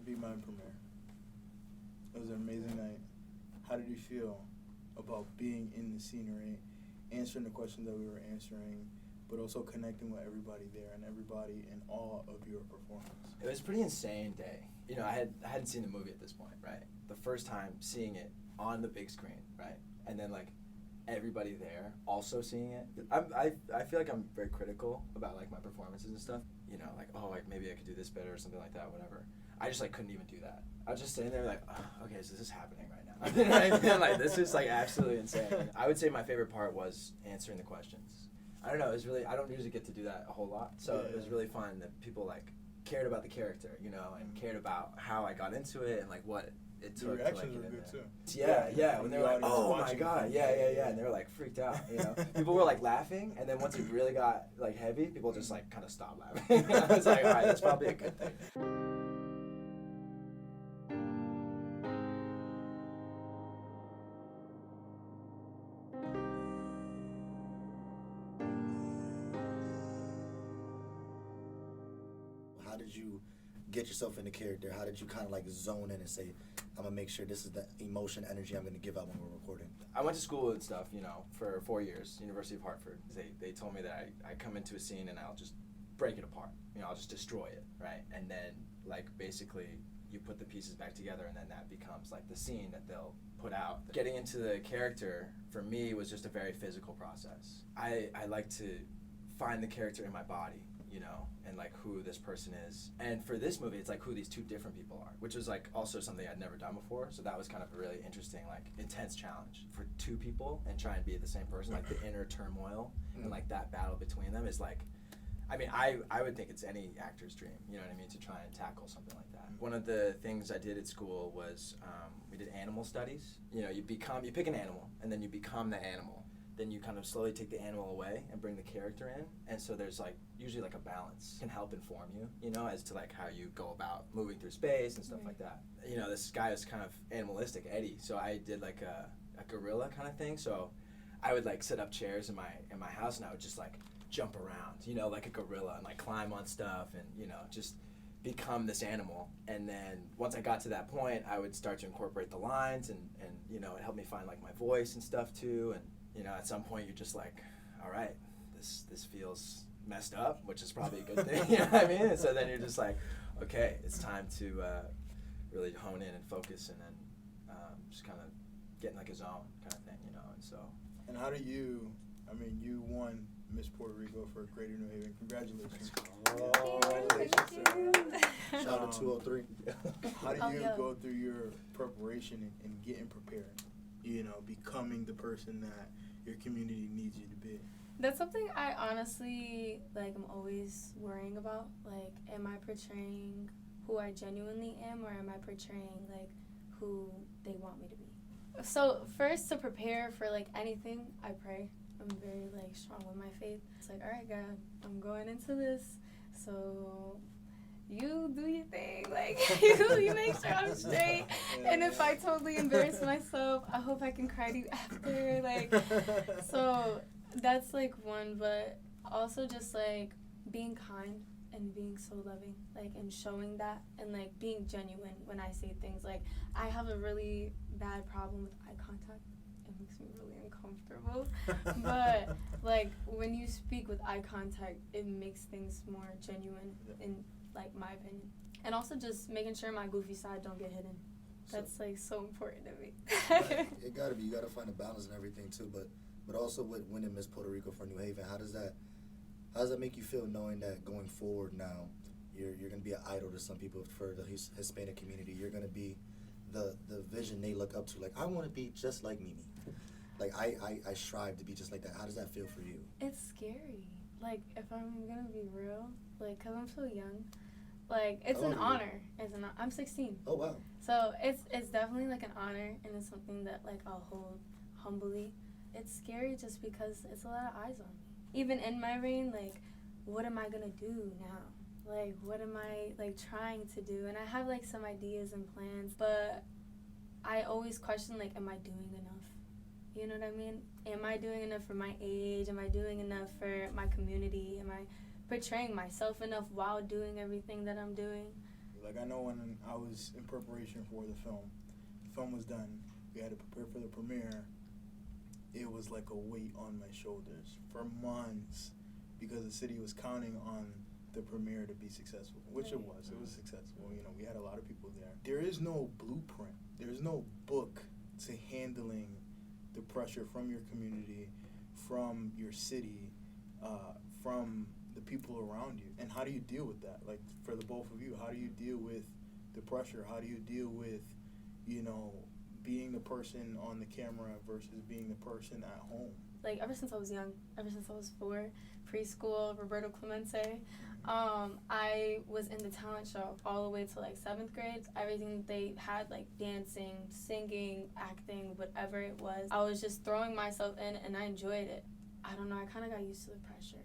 Be Mine premiere. It was an amazing night. How did you feel about being in the scenery, answering the questions that we were answering, but also connecting with everybody there and everybody in awe of your performance? It was a pretty insane day. You know, I hadn't seen the movie at this point, right? The first time seeing it on the big screen, right? And then, like, everybody there also seeing it. I feel like I'm very critical about, like, my performances and stuff. You know, like, oh, like, maybe I could do this better or something like that, whatever. I just, like, couldn't even do that. I was just sitting there like, oh, okay, so this is happening right now. You know what I mean? Like, this is, like, absolutely insane. I would say my favorite part was answering the questions. I don't know, it was really, I don't usually get to do that a whole lot, so it was really fun that people, like, cared about the character, you know, and cared about how I got into it and, like, what it took. Your reactions to, like, were good, too. Yeah, when they were like, oh my god, yeah, and they were, like, freaked out, you know. People were, like, laughing, and then once it really got, like, heavy, people just, like, kind of stopped laughing. I was like, all right, that's probably a good thing. How did you get yourself into character? How did you kind of like zone in and say, I'm going to make sure this is the emotion, energy I'm going to give out when we're recording? I went to school and stuff, you know, for 4 years, University of Hartford. They told me that I come into a scene and I'll just break it apart. You know, I'll just destroy it, right? And then, like, basically you put the pieces back together and then that becomes, like, the scene that they'll put out. Getting into the character, for me, was just a very physical process. I like to find the character in my body, you know, and, like, who this person is. And for this movie, it's, like, who these two different people are, which was, like, also something I'd never done before. So that was kind of a really interesting, like, intense challenge for two people and try and be the same person, like, the inner turmoil and, like, that battle between them is, like, I mean, I would think it's any actor's dream, you know what I mean, to try and tackle something like that. One of the things I did at school was we did animal studies. You know, you pick an animal, and then you become the animal. Then you kind of slowly take the animal away and bring the character in. And so there's, like, usually, like, a balance can help inform you, you know, as to, like, how you go about moving through space and stuff like that. You know, this guy was kind of animalistic, Eddie, so I did, like, a gorilla kind of thing. So I would, like, set up chairs in my house, and I would just, like, jump around, you know, like a gorilla, and, like, climb on stuff and, you know, just become this animal. And then once I got to that point, I would start to incorporate the lines and you know, it helped me find, like, my voice and stuff too. And, you know, at some point you're just like, all right, this feels messed up, which is probably a good thing, you know what I mean? And so then you're just like, okay, it's time to really hone in and focus and then just kind of get in, like, a zone kind of thing, you know. And so. And how do you, I mean, you won Miss Puerto Rico for Greater New Haven. Congratulations. Shout out to 203. How do you go through your preparation and getting prepared? You know, becoming the person that your community needs you to be. That's something I honestly, like, I'm always worrying about. Like, am I portraying who I genuinely am, or am I portraying, like, who they want me to be? So first, to prepare for, like, anything, I pray. I'm very, like, strong with my faith. It's like, all right, God, I'm going into this, so you do your thing. Like, you make sure I'm straight. And if I totally embarrass myself, I hope I can cry to you after. Like, so that's, like, one. But also just, like, being kind and being so loving, like, and showing that, and, like, being genuine when I say things. Like, I have a really bad problem with eye contact. It makes me really uncomfortable. But, like, when you speak with eye contact, it makes things more genuine, in, like, my opinion. And also just making sure my goofy side don't get hidden. That's, like, so important to me. It gotta be. You gotta find a balance and everything too. But also with winning Miss Puerto Rico for New Haven, how does that make you feel, knowing that going forward now, you're gonna be an idol to some people for the Hispanic community? You're gonna be the vision they look up to. Like, I want to be just like Mimi. Like, I strive to be just like that. How does that feel for you? It's scary. Like, if I'm gonna be real, like, 'cause I'm so young, like, it's an honor. I'm 16. Oh, wow. So it's definitely, like, an honor, and it's something that, like, I'll hold humbly. It's scary just because it's a lot of eyes on me. Even in my reign, like, what am I gonna do now? Like, what am I, like, trying to do? And I have, like, some ideas and plans, but I always question, like, am I doing enough? You know what I mean? Am I doing enough for my age? Am I doing enough for my community? Am I portraying myself enough while doing everything that I'm doing? Like, I know when I was in preparation for the film was done, we had to prepare for the premiere. It was like a weight on my shoulders for months because the city was counting on the premiere to be successful, which it was. It was successful. You know, we had a lot of people there. There is no blueprint. There is no book to handling the pressure from your community, from your city, from the people around you. And how do you deal with that? Like, for the both of you, how do you deal with the pressure? How do you deal with, you know, being the person on the camera versus being the person at home? Like, ever since I was young, ever since I was 4, preschool, Roberto Clemente, I was in the talent show all the way to, like, 7th grade. Everything they had, like, dancing, singing, acting, whatever it was, I was just throwing myself in, and I enjoyed it. I don't know, I kind of got used to the pressure.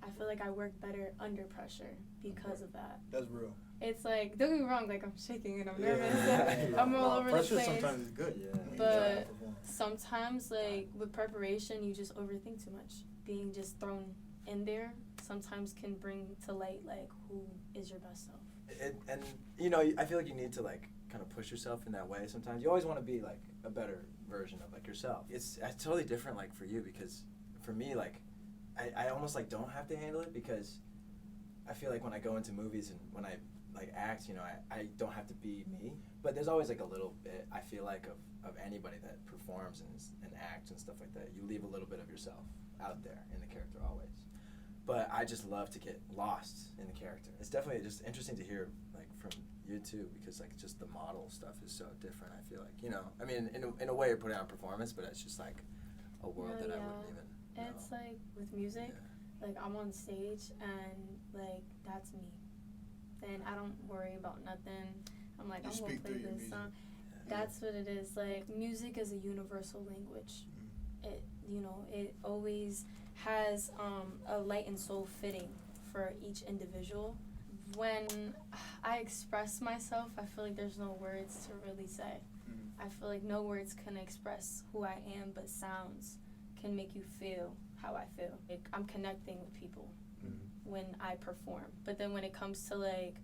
I feel like I work better under pressure because of that. That's real. It's like, don't get me wrong, like, I'm shaking and I'm nervous. Yeah. I'm all over the place. Pressure sometimes is good. Yeah. But sometimes, like, with preparation, you just overthink too much. Being just thrown in there sometimes can bring to light, like, who is your best self. And you know, I feel like you need to, like, kind of push yourself in that way sometimes. You always want to be, like, a better version of, like, yourself. It's totally different, like, for you, because for me, like, I almost, like, don't have to handle it because I feel like when I go into movies and when I, like, act, you know, I don't have to be me. But there's always, like, a little bit, I feel like, of anybody that performs and acts and stuff like that. You leave a little bit of yourself out there in the character always. But I just love to get lost in the character. It's definitely just interesting to hear, like, from you too, because, like, just the model stuff is so different, I feel like. You know, I mean, in a way you're putting on performance, but it's just, like, a world that I wouldn't even know. It's like, with music, like, I'm on stage, and, like, that's me. And I don't worry about nothing. I'm like, I'm going to play this song. That's what it is. Like, music is a universal language. It, you know, it always has a light and soul fitting for each individual. When I express myself, I feel like there's no words to really say. I feel like no words can express who I am, but sounds can make you feel how I feel. Like, I'm connecting with people when I perform. But then when it comes to, like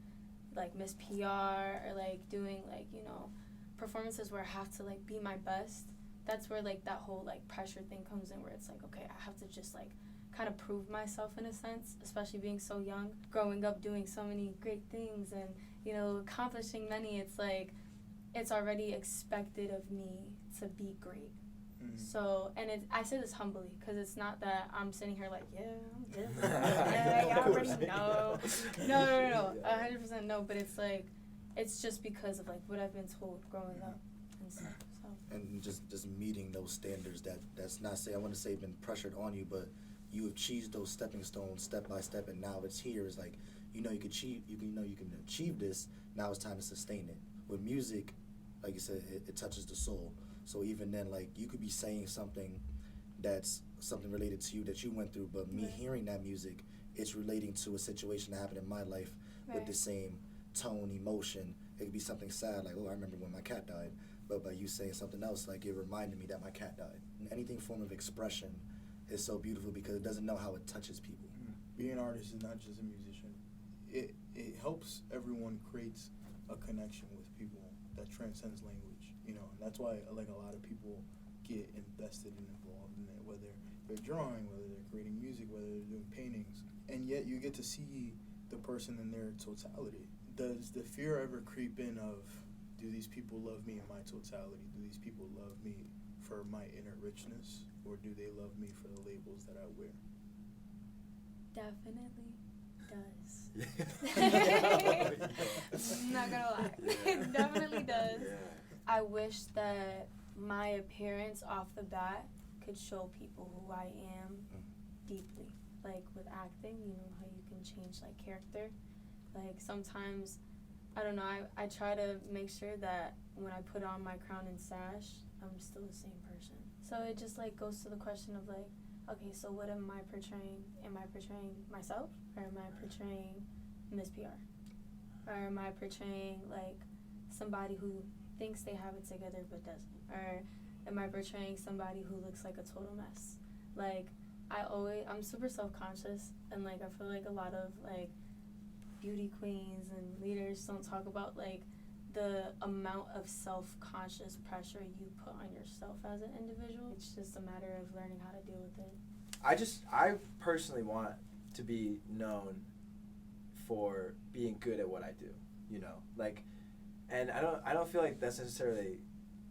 Miss PR or, like, doing, like, you know, performances where I have to, like, be my best, that's where, like, that whole, like, pressure thing comes in, where it's like, okay, I have to just, like, kind of prove myself in a sense, especially being so young, growing up doing so many great things and, you know, accomplishing many. It's like, it's already expected of me to be great. So, and I say this humbly, because it's not that I'm sitting here like, yeah, I'm this, yeah, I already know. No, 100% no, but it's like, it's just because of, like, what I've been told growing up and stuff, so. And just meeting those standards that's not I want to say been pressured on you, but you have achieved those stepping stones step by step, and now it's here. It's like, you know, you can achieve this. Now it's time to sustain it. With music, like you said, it touches the soul. So even then, like, you could be saying something that's something related to you that you went through, but me hearing that music, it's relating to a situation that happened in my life with the same tone, emotion. It could be something sad, like, oh, I remember when my cat died. But by you saying something else, like, it reminded me that my cat died. And anything form of expression is so beautiful because it doesn't know how it touches people. Being an artist is not just a musician. It helps everyone creates a connection with people that transcends language. You know, and that's why, like, a lot of people get invested and involved in it, whether they're drawing, whether they're creating music, whether they're doing paintings. And yet you get to see the person in their totality. Does the fear ever creep in of, do these people love me in my totality? Do these people love me for my inner richness? Or do they love me for the labels that I wear? Definitely does. I'm not gonna lie. It definitely does. I wish that my appearance off the bat could show people who I am deeply. Like, with acting, you know how you can change, like, character. Like, sometimes, I don't know, I try to make sure that when I put on my crown and sash, I'm still the same person. So it just, like, goes to the question of, like, okay, so what am I portraying? Am I portraying myself? Or am I portraying Miss PR? Or am I portraying, like, somebody who thinks they have it together but doesn't? Or am I portraying somebody who looks like a total mess? Like, I'm super self-conscious, and, like, I feel like a lot of, like, beauty queens and leaders don't talk about, like, the amount of self-conscious pressure you put on yourself as an individual. It's just a matter of learning how to deal with it. I personally want to be known for being good at what I do, you know, like, and I don't feel like that's necessarily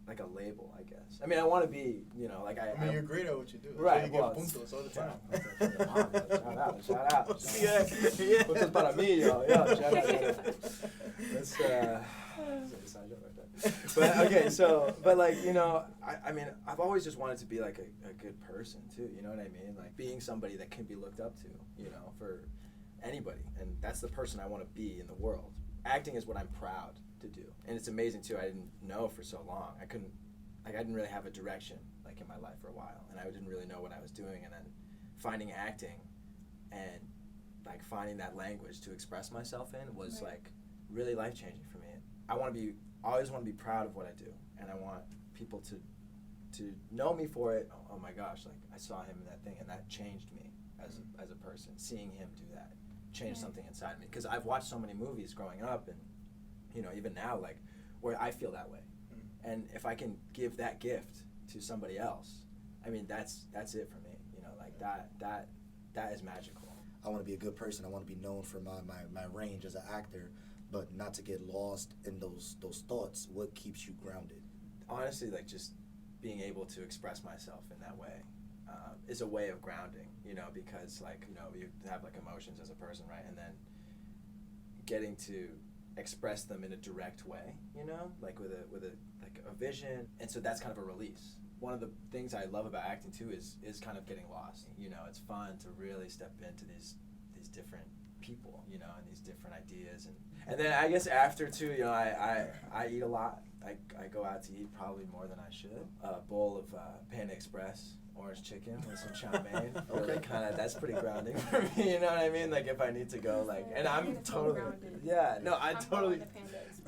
like a label, I guess. I mean, I want to be, you know, like I mean, you're great at what you do. That's right. why you Well, get puntos all the time. Shout out. Yeah. Puntos para mí, yo. Shout out. That's side joke right there. But okay, so, but like, you know, I mean, I've always just wanted to be like a good person too. You know what I mean? Like being somebody that can be looked up to, you know, for anybody, and that's the person I want to be in the world. Acting is what I'm proud to do, and it's amazing too. I didn't know for so long. I didn't really have a direction like in my life for a while, and I didn't really know what I was doing. And then finding acting and like finding that language to express myself in was like really life changing for me. I always want to be proud of what I do, and I want people to know me for it. Oh my gosh, like I saw him in that thing, and that changed me as a person. Seeing him do that changed something inside me, because I've watched so many movies growing up, and you know, even now, like where I feel that way, and if I can give that gift to somebody else, I mean that's it for me. You know, like that is magical. I want to be a good person. I want to be known for my range as an actor, but not to get lost in those thoughts. What keeps you grounded? Honestly, like just being able to express myself in that way is a way of grounding, you know, because like, you know, you have like emotions as a person, right? And then getting to express them in a direct way, you know, like with a vision. And so that's kind of a release. One of the things I love about acting too is kind of getting lost. You know, it's fun to really step into these different people, you know, and these different ideas. And then I guess after too, you know, I eat a lot. I go out to eat probably more than I should. A bowl of Panda Express orange chicken with some chow mein. Really kind of, that's pretty grounding for me, you know what I mean? Like if I need to go, like, and I'm totally,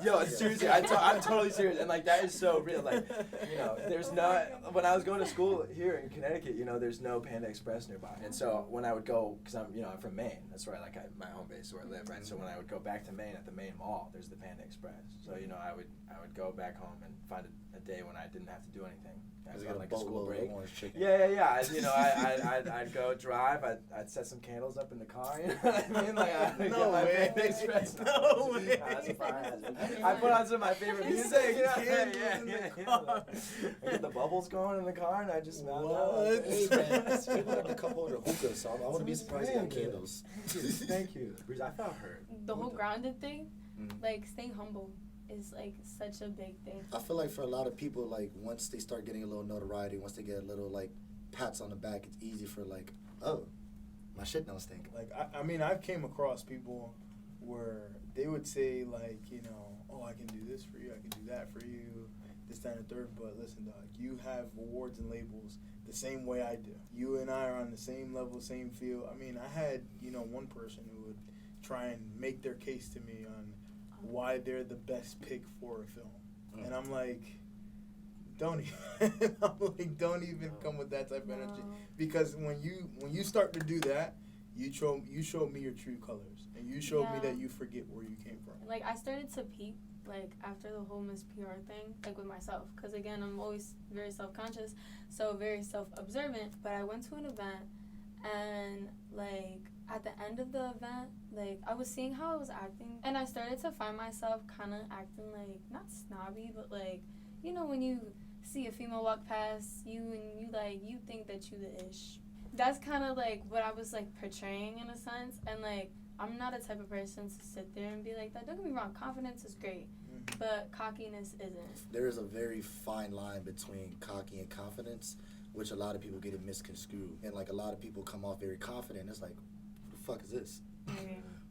yo, seriously, I'm totally serious, and like that is so real. Like, you know, there's not, when I was going to school here in Connecticut, you know, there's no Panda Express nearby, and so when I would go, because I'm from Maine, that's where my home base is where I live, right? So when I would go back to Maine, at the Maine Mall, there's the Panda Express. So you know, I would go back home and find a day when I didn't have to do anything. I was on like a school break. Yeah. You know, I'd go drive. I'd set some candles up in the car. You know what I mean? Like I'd get my Panda Express. No way. That's a fire hazard. I put on some of my favorite music. You know? I get the bubbles going in the car, and I just smell out. Hey man, people like to come over to hookah, so I wouldn't be surprised if you got candles. Thank you. I felt hurt. The whole grounded thing, like staying humble, is like such a big thing. I feel like for a lot of people, like once they start getting a little notoriety, once they get a little like pats on the back, it's easy for like, oh, my shit don't stink. Like I mean, I've came across people where they would say like, you know, oh, I can do this for you, I can do that for you, this, that, and the third. But listen, dog, you have awards and labels the same way I do. You and I are on the same level, same field. I mean, I had, you know, one person who would try and make their case to me on why they're the best pick for a film. And I'm like, don't even come with that type of energy, because when you start to do that, you show me your true colors, and you show me that you forget where you came from. Like I started to peep like after the whole Miss PR thing, like with myself, because again I'm always very self-conscious, so very self-observant. But I went to an event, and like at the end of the event, like I was seeing how I was acting, and I started to find myself kind of acting like, not snobby, but like, you know, when you see a female walk past you and you think that you the ish. That's kind of like what I was like portraying in a sense, and like I'm not a type of person to sit there and be like that. Don't get me wrong, confidence is great, but cockiness isn't. There is a very fine line between cocky and confidence, which a lot of people get it misconstrued, and like a lot of people come off very confident. It's like, what the fuck is this?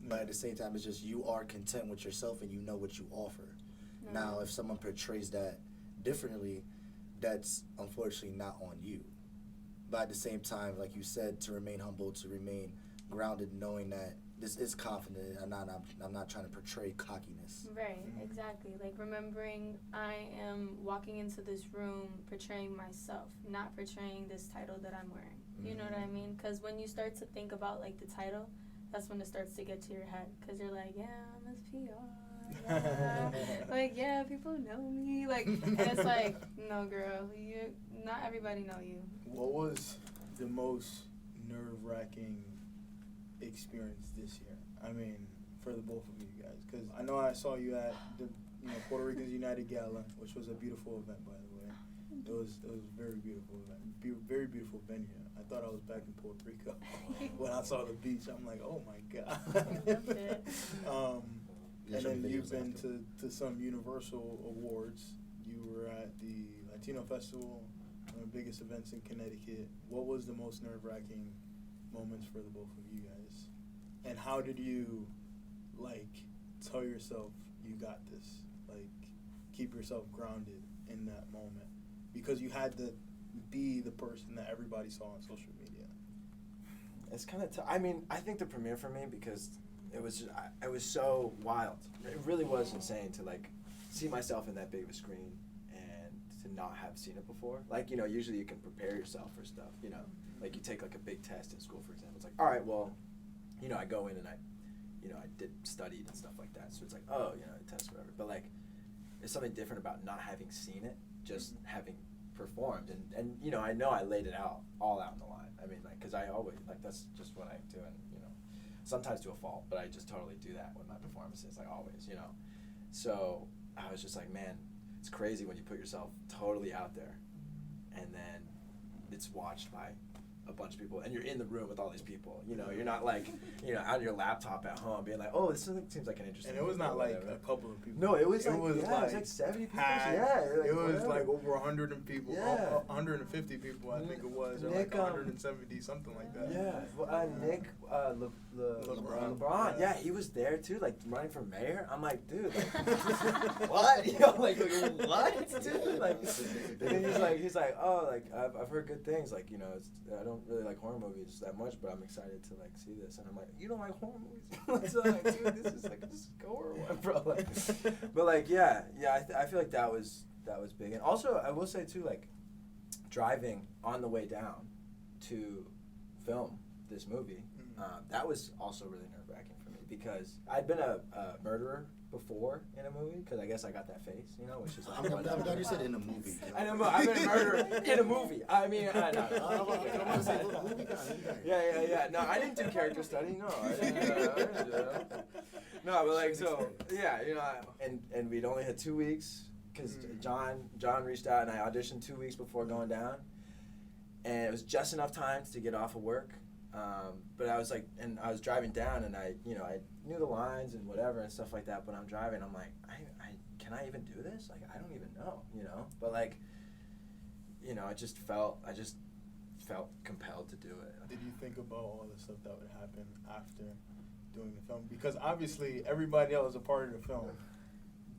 But at the same time, it's just you are content with yourself and you know what you offer. Now, if someone portrays that differently, that's unfortunately not on you. But at the same time, like you said, to remain humble, to remain grounded, knowing that this is confident. I'm not trying to portray cockiness. Right, exactly. Like remembering I am walking into this room portraying myself, not portraying this title that I'm wearing. You know what I mean? Because when you start to think about like the title, that's when it starts to get to your head, because you're like, yeah, I'm PR, yeah. Like, yeah, people know me, like, and it's like, no, girl, not everybody know you. What was the most nerve-wracking experience this year? I mean, for the both of you guys, because I know I saw you at the Puerto Ricans United Gala, which was a beautiful event, by the way. It was a very beautiful event, very beautiful venue. I thought I was back in Puerto Rico when I saw the beach. I'm like, oh my god. I loved it. And then you've been to some Universal Awards. You were at the Latino Festival, one of the biggest events in Connecticut. What was the most nerve-wracking moments for the both of you guys? And how did you, tell yourself you got this? Keep yourself grounded in that moment? Because you had to be the person that everybody saw on social media. It's kind of I mean, I think the premiere for me, because it was so wild. It really was insane to see myself in that big of a screen and to not have seen it before. Usually you can prepare yourself for stuff, you take a big test in school, for example. It's all right, well, I go in and I did studied and stuff like that. So it's test, whatever. But there's something different about not having seen it, just having performed. And I know I laid it all out on the line. I mean, because I always, that's just what I do. And, sometimes to a fault, but I just totally do that with my performances, always, So I was just man, it's crazy when you put yourself totally out there and then it's watched by a bunch of people and you're in the room with all these people, you're not on your laptop at home being oh, this seems like an interesting And it was not a couple of people. No, it was it was 70 people. It was over 100 people, 150 people, I think it was, or Nick, 170, something like that. Yeah, well, Nick LeBron, yeah, he was there too, running for mayor. I'm dude, what? What? Dude, and he's oh, I've heard good things, I don't really like horror movies that much, but I'm excited to see this. And I'm you don't like horror movies? So dude, this is just a horror one, bro. But I feel that was big. And also I will say too, driving on the way down to film this movie, that was also really nerve-wracking for me, because I'd been a murderer before in a movie, because I guess I got that face, which is I'm glad you said in a movie. I know, I've been a murderer in a movie. I mean, I know. Yeah. No, I didn't do character study. No, I didn't do that. No, but so, yeah, and we'd only had 2 weeks, because John reached out and I auditioned 2 weeks before going down, and it was just enough time to get off of work. But I was and I was driving down, and I knew the lines and whatever and stuff like that. But I'm driving, I'm can I even do this? I don't even know, But I just felt compelled to do it. Did you think about all the stuff that would happen after doing the film? Because obviously everybody that was a part of the film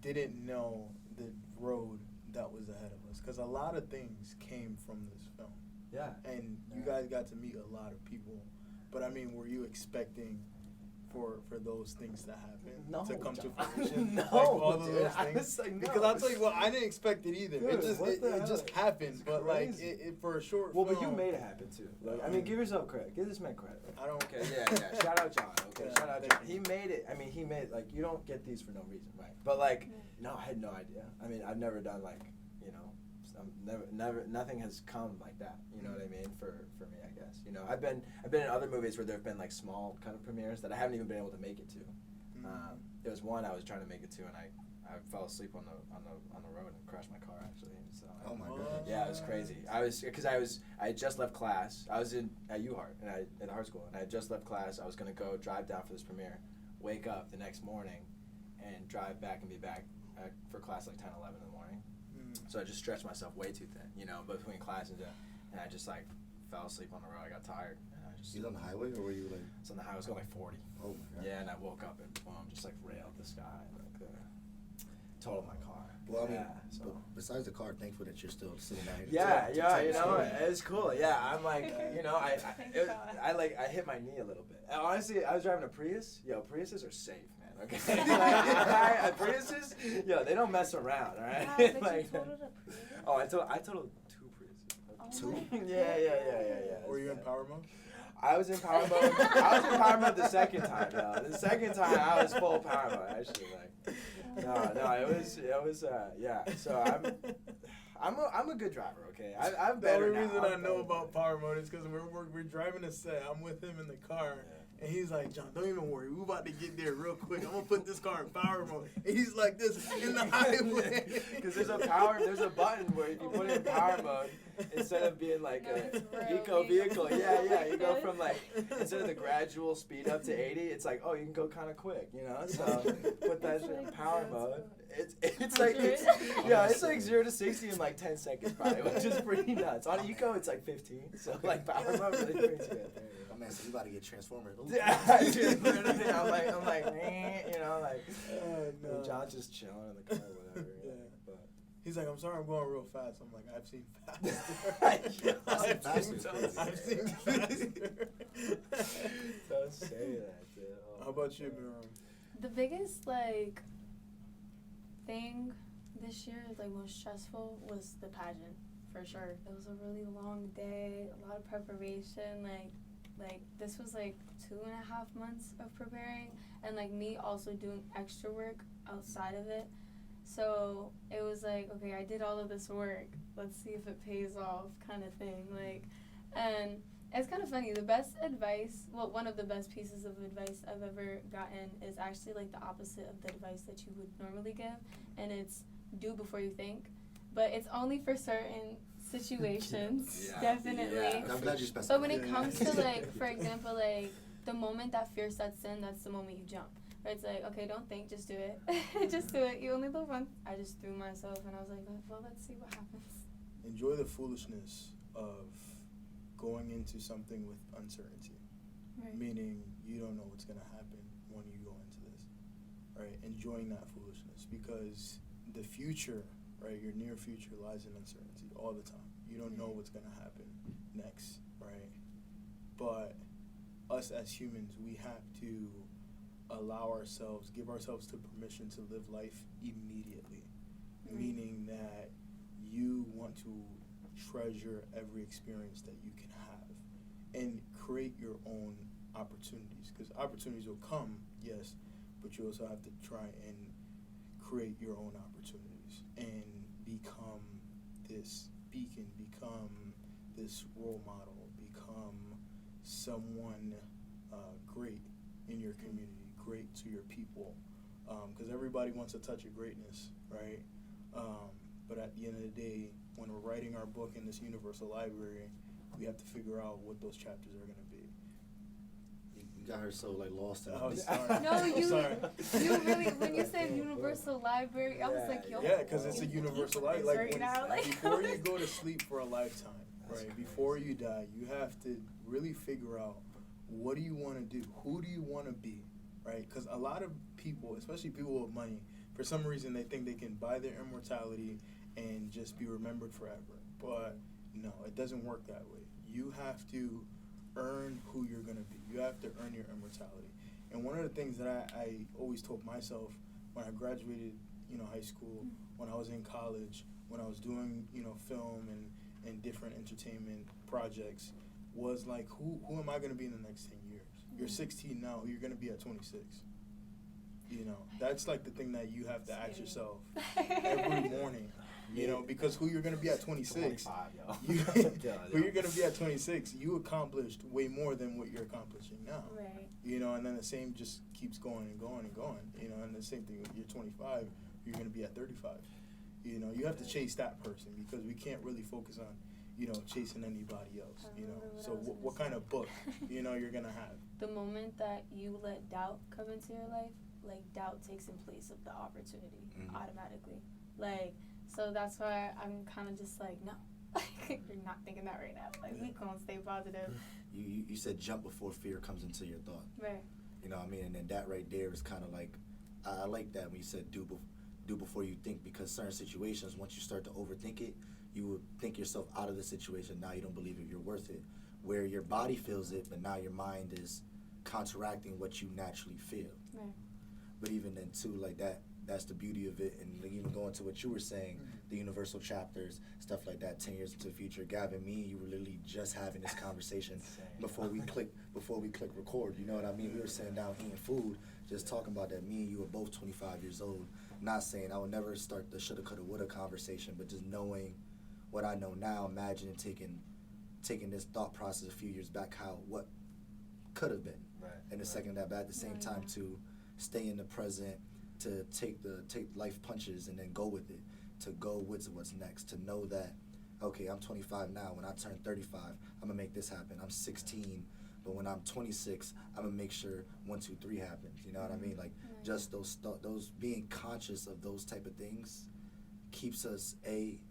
didn't know the road that was ahead of us. Because a lot of things came from this film. Yeah. And you guys got to meet a lot of people. But I mean, were you expecting for those things to happen? To come to fruition? No, all of dude, those things? no. Because I'll tell you what, I didn't expect it either. Dude, it just happened. But it for a short film. Well, but you made it happen too. I mean, give yourself credit. Give this man credit. I don't. Okay, yeah. Shout out John. Okay, Yeah, shout out John. He made it. I mean, you don't get these for no reason, right? But no, I had no idea. I mean, I've never done nothing has come like that. You know what I mean? For me, I guess. I've been in other movies where there've been small kind of premieres that I haven't even been able to make it to. There was one I was trying to make it to, and I fell asleep on the road and crashed my car actually. So oh my god. Yeah, it was crazy. I had just left class. I was at UHart and at art school, and I had just left class. I was gonna go drive down for this premiere, wake up the next morning, and drive back and be back for class 10, 11 in the morning. So I just stretched myself way too thin, between classes, and I just fell asleep on the road. I got tired, and I just. You was on the highway, or were you I was on the highway. I was going 40. Oh my god. Yeah, and I woke up and boom, just railed the sky, totaled my car. Well, I mean, so. but besides the car, thankful that you're still sitting down here. Yeah, it's cool. Yeah, I'm I hit my knee a little bit. And honestly, I was driving a Prius. Priuses are safe, man. Okay. Priuses, they don't mess around. All right. But you totaled a Prius? Oh, I totaled 2 Priuses. Two? Yeah. Were you in power mode? I was in power mode. I was in power mode the second time, though. The second time I was full power mode, actually. Like, it was, yeah. So I'm a good driver, okay? I'm The better only now. reason I'm I know better. about power mode is because we're driving a set. I'm with him in the car. Yeah. And he's like, John, don't even worry. We're about to get there real quick. I'm going to put this car in power mode. And he's like this in the highway. Because there's a button where if you put it in power mode, instead of being like No, it's a real eco vehicle, yeah, you go Yes. from like, instead of the gradual speed up to 80, it's like, oh, you can go kind of quick, you know? So put that It's shit in like power zero mode. to It's like, 100? it's like 0 to 60 in like 10 seconds probably, which is pretty nuts. On eco, it's like 15, so like power mode really brings you at there. Oh man, so you about to get transformer. Yeah, dude, literally, I'm like, you know, like, No. and John's just chilling in the car, whatever. Yeah. But He's like, I'm sorry, I'm going real fast. I'm like, I've seen Yeah. faster. I've seen faster. Don't say that, dude. Oh, How about you, God. Miriam? The biggest like thing this year, like most stressful, was the pageant for sure. It was a really long day, a lot of preparation. Like this was like 2.5 months of preparing, and like me also doing extra work outside of it. So it was like, okay, I did all of this work. Let's see if it pays off, kind of thing. Like, and it's kind of funny. The best advice, well, one of the best pieces of advice I've ever gotten is actually like the opposite of the advice that you would normally give, and it's do before you think. But it's only for certain situations, Yeah. definitely. Yeah. I'm glad you specified. But when it comes to like, for example, like the moment that fear sets in, that's the moment you jump. Right? It's like, okay, don't think, just do it. Just do it. You only live once. I just threw myself, and I was like, well, let's see what happens. Enjoy the foolishness of going into something with uncertainty. Right. Meaning you don't know what's going to happen when you go into this. Right? Enjoying that foolishness, because the future, right, your near future lies in uncertainty all the time. You don't know what's going to happen next, right? But us as humans, we have to give ourselves the permission to live life immediately. Right. Meaning that you want to treasure every experience that you can have and create your own opportunities, because opportunities will come, yes, but you also have to try and create your own opportunities and become this beacon, become this role model, become someone great in your community, great to your people, because everybody wants a touch of greatness, right? But at the end of the day, when we're writing our book in this universal library, we have to figure out what those chapters are going to be. You got her so like lost in I'm it. sorry. No, I'm sorry. you really, when you said universal library, I was like, yo. Yeah, because it's a universal library. Like, Right now, before you go to sleep for a lifetime, That's right? crazy. Before you die, you have to really figure out, what do you want to do? Who do you want to be, right? Because a lot of people, especially people with money, for some reason they think they can buy their immortality and just be remembered forever. But no, it doesn't work that way. You have to earn who you're going to be. You have to earn your immortality. And one of the things that I always told myself when I graduated, high school, when I was in college, when I was doing, film and different entertainment projects, was like, who am I going to be in the next 10 years? You're 16 now, who you're going to be at 26? That's like the thing that you have to ask yourself every morning, because who you're going to be at 26, 25, yo. who you're going to be at 26, you accomplished way more than what you're accomplishing now. Right. And then the same just keeps going and going and going, and the same thing, you're 25, you're going to be at 35. You have to chase that person, because we can't really focus on, chasing anybody else, So what kind of book, you're going to have? The moment that you let doubt come into your life, like doubt takes in place of the opportunity automatically. Like, so that's why I'm kind of just like, no, you're not thinking that right now. Like, we gonna stay positive. You said jump before fear comes into your thought. Right. You know what I mean? And then that right there is kind of like, I like that when you said do before you think, because certain situations, once you start to overthink it, you would think yourself out of the situation. Now you don't believe if you're worth it. Where your body feels it, but now your mind is counteracting what you naturally feel. Right. But even then too, like that that's the beauty of it. And even going to what you were saying, the universal chapters, stuff like that, 10 years into the future. Gavin, me and you were literally just having this conversation before we click record. You know what I mean? We were sitting down eating food, just talking about that. Me and you were both 25 years old. Not saying I would never start the shoulda, coulda, woulda conversation, but just knowing what I know now, imagining taking this thought process a few years back, what could have been. Right. And the second that, but at the same time to stay in the present, to take life punches and then go with it, to go with what's next, to know that, okay, I'm 25 now. When I turn 35, I'm gonna make this happen. I'm 16, but when I'm 26, I'm gonna make sure 1, 2, 3 happens. You know what I mean? Like just those being conscious of those type of things keeps us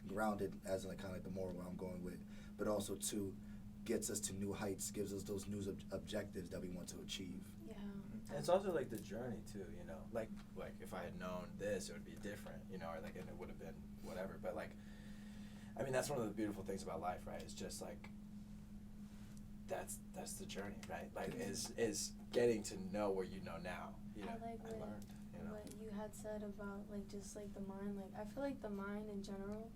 grounded, as like kind of like the moral where I'm going with, but also two, gets us to new heights, gives us those new objectives that we want to achieve. Yeah. And it's also like the journey too, you know. Like if I had known this, it would be different, you know, or like and it would have been whatever. But like, I mean, that's one of the beautiful things about life, right? It's just like that's the journey, right? Like is getting to know what you know now. You know, I learned. You know, what you had said about like just like the mind. Like I feel like the mind in general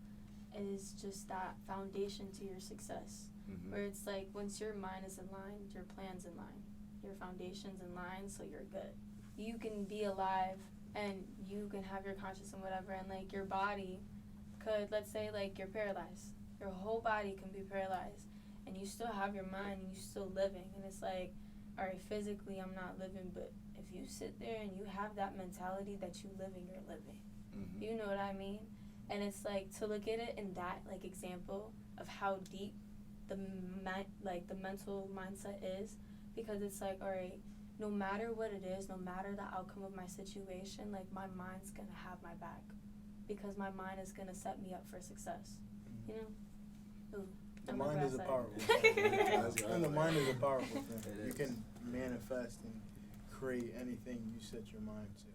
is just that foundation to your success. Mm-hmm. Where it's like once your mind is in line, your plan's in line, your foundation's in line, so you're good. You can be alive and you can have your conscious and whatever, and like your body could, let's say like you're paralyzed, your whole body can be paralyzed, and you still have your mind and you're still living. And it's like, all right, physically I'm not living, but if you sit there and you have that mentality that you living, you're living. Mm-hmm. You know what I mean? And it's like to look at it in that like example of how deep the mental mindset is, because it's like, all right, no matter what it is, no matter the outcome of my situation, like my mind's gonna have my back, because my mind is gonna set me up for success. You know? Ooh, The I'm mind a is a grass powerful side. thing. And the mind is a powerful thing. It You is. can manifest and create anything you set your mind to.